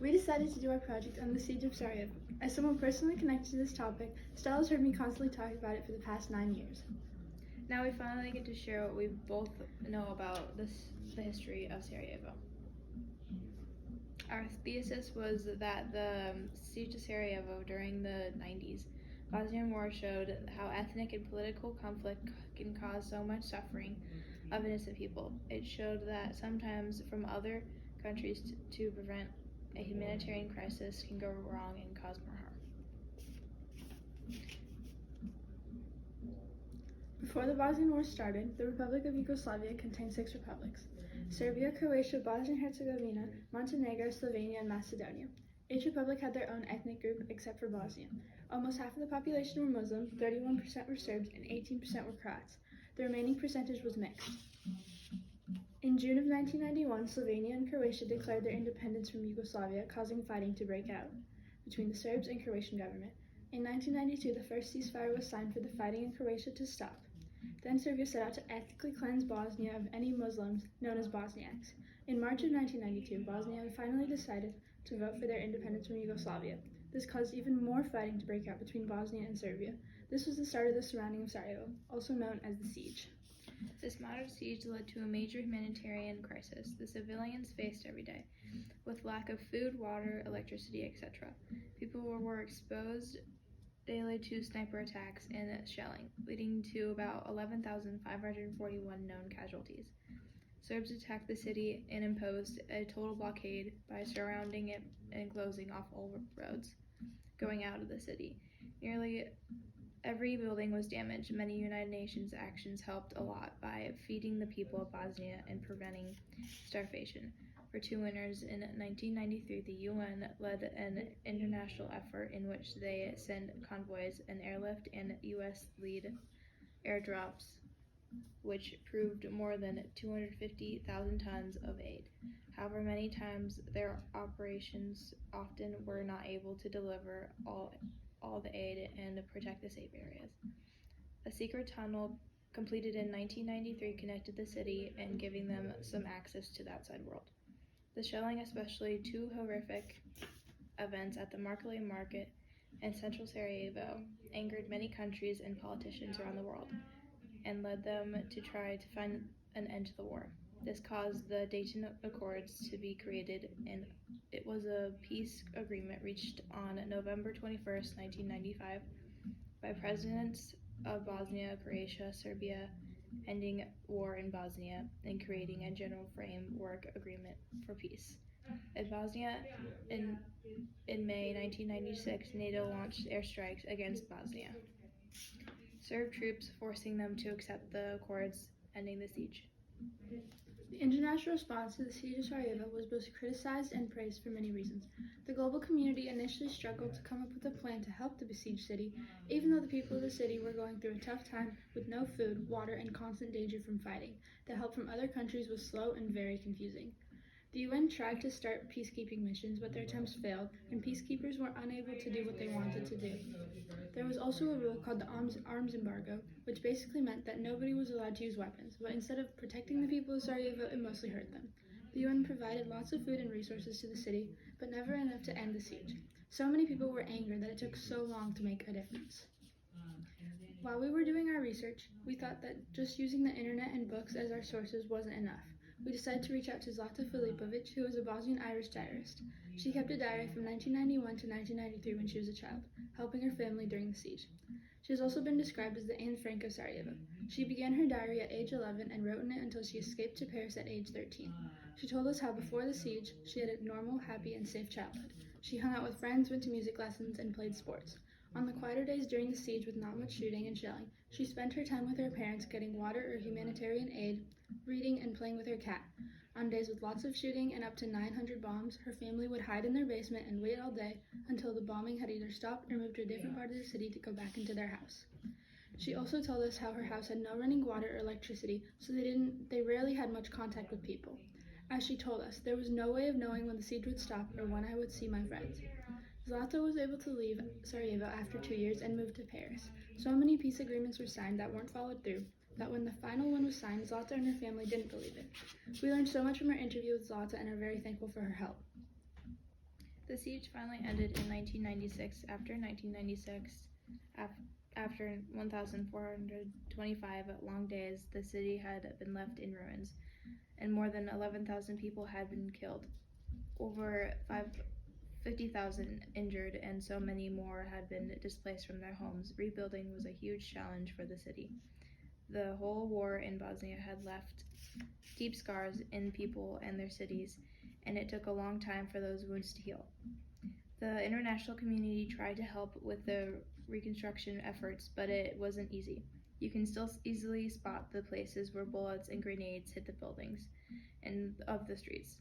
We decided to do our project on the siege of Sarajevo. As someone personally connected to this topic, Stella's heard me constantly talk about it for the past 9 years. Now we finally get to share what we both know about the history of Sarajevo. Our thesis was that the siege of Sarajevo during the 90s Bosnian War showed how ethnic and political conflict can cause so much suffering of innocent people. It showed that sometimes from other countries to prevent a humanitarian crisis can go wrong and cause more harm. Before the Bosnian War started, the Republic of Yugoslavia contained 6 republics: Serbia, Croatia, Bosnia-Herzegovina, Montenegro, Slovenia, and Macedonia. Each republic had their own ethnic group except for Bosnia. Almost half of the population were Muslim, 31% were Serbs, and 18% were Croats. The remaining percentage was mixed. In June of 1991, Slovenia and Croatia declared their independence from Yugoslavia, causing fighting to break out between the Serbs and Croatian government. In 1992, the first ceasefire was signed for the fighting in Croatia to stop. Then Serbia set out to ethnically cleanse Bosnia of any Muslims, known as Bosniaks. In March of 1992, Bosnia finally decided to vote for their independence from Yugoslavia. This caused even more fighting to break out between Bosnia and Serbia. This was the start of the surrounding of Sarajevo, also known as the siege. This modern siege led to a major humanitarian crisis the civilians faced every day, with lack of food, water, electricity, etc. People were exposed daily to sniper attacks and shelling, leading to about 11,541 known casualties. Serbs attacked the city and imposed a total blockade by surrounding it and closing off all roads going out of the city. Nearly every building was damaged. Many United Nations actions helped a lot by feeding the people of Bosnia and preventing starvation. For 2 winters in 1993, the UN led an international effort in which they sent convoys, an airlift, and US-led airdrops, which proved more than 250,000 tons of aid. However, many times their operations often were not able to deliver all the aid and protect the safe areas. A secret tunnel completed in 1993 connected the city and giving them some access to the outside world. The shelling, especially 2 horrific events at the Markale Market and central Sarajevo, angered many countries and politicians around the world and led them to try to find an end to the war. This caused the Dayton Accords to be created, and it was a peace agreement reached on November 21st, 1995, by presidents of Bosnia, Croatia, Serbia, ending war in Bosnia and creating a general framework agreement for peace. In Bosnia, in May 1996, NATO launched airstrikes against Bosnia, Serb troops forcing them to accept the accords, ending the siege. The international response to the siege of Sarajevo was both criticized and praised for many reasons. The global community initially struggled to come up with a plan to help the besieged city, even though the people of the city were going through a tough time with no food, water, and constant danger from fighting. The help from other countries was slow and very confusing. The UN tried to start peacekeeping missions, but their attempts failed, and peacekeepers were unable to do what they wanted to do. There was also a rule called the arms embargo, which basically meant that nobody was allowed to use weapons, but instead of protecting the people of Sarajevo, it mostly hurt them. The UN provided lots of food and resources to the city, but never enough to end the siege. So many people were angry that it took so long to make a difference. While we were doing our research, we thought that just using the internet and books as our sources wasn't enough. We decided to reach out to Zlata Filipovic, who was a Bosnian-Irish diarist. She kept a diary from 1991 to 1993 when she was a child, helping her family during the siege. She has also been described as the Anne Frank of Sarajevo. She began her diary at age 11 and wrote in it until she escaped to Paris at age 13. She told us how before the siege, she had a normal, happy, and safe childhood. She hung out with friends, went to music lessons, and played sports. On the quieter days during the siege with not much shooting and shelling, she spent her time with her parents getting water or humanitarian aid, reading, and playing with her cat. On days with lots of shooting and up to 900 bombs, her family would hide in their basement and wait all day until the bombing had either stopped or moved to a different part of the city to go back into their house. She also told us how her house had no running water or electricity, so they rarely had much contact with people. As she told us, there was no way of knowing when the siege would stop or when I would see my friends. Zlata was able to leave Sarajevo after 2 years and moved to Paris. So many peace agreements were signed that weren't followed through, that when the final one was signed, Zlata and her family didn't believe it. We learned so much from our interview with Zlata and are very thankful for her help. The siege finally ended in 1996. After 1,425 long days, the city had been left in ruins, and more than 11,000 people had been killed. Over 50,000 injured, and so many more had been displaced from their homes. Rebuilding was a huge challenge for the city. The whole war in Bosnia had left deep scars in people and their cities, and it took a long time for those wounds to heal. The international community tried to help with the reconstruction efforts, but it wasn't easy. You can still easily spot the places where bullets and grenades hit the buildings and of the streets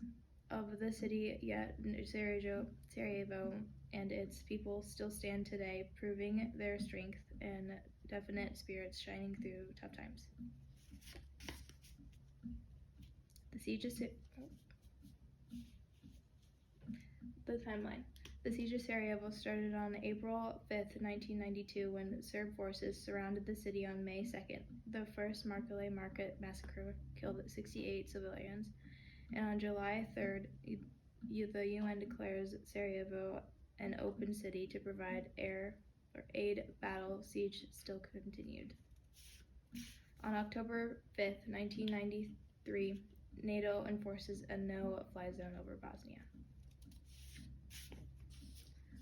of the city, yet Sarajevo and its people still stand today, proving their strength and definite spirits shining through tough times. The timeline. The siege of Sarajevo started on April 5th, 1992, when Serb forces surrounded the city on May 2nd. The first Markale Market massacre killed 68 civilians, and on July 3rd, the UN declares Sarajevo an open city to provide aid. Battle siege still continued. On October 5th, 1993, NATO enforces a no-fly zone over Bosnia.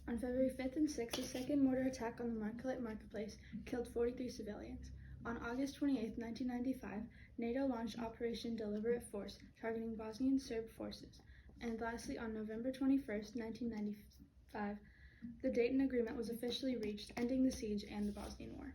On February 5th and 6th, a second mortar attack on the Markale marketplace killed 43 civilians. On August 28, 1995, NATO launched Operation Deliberate Force, targeting Bosnian Serb forces. And lastly, on November 21, 1995, the Dayton Agreement was officially reached, ending the siege and the Bosnian War.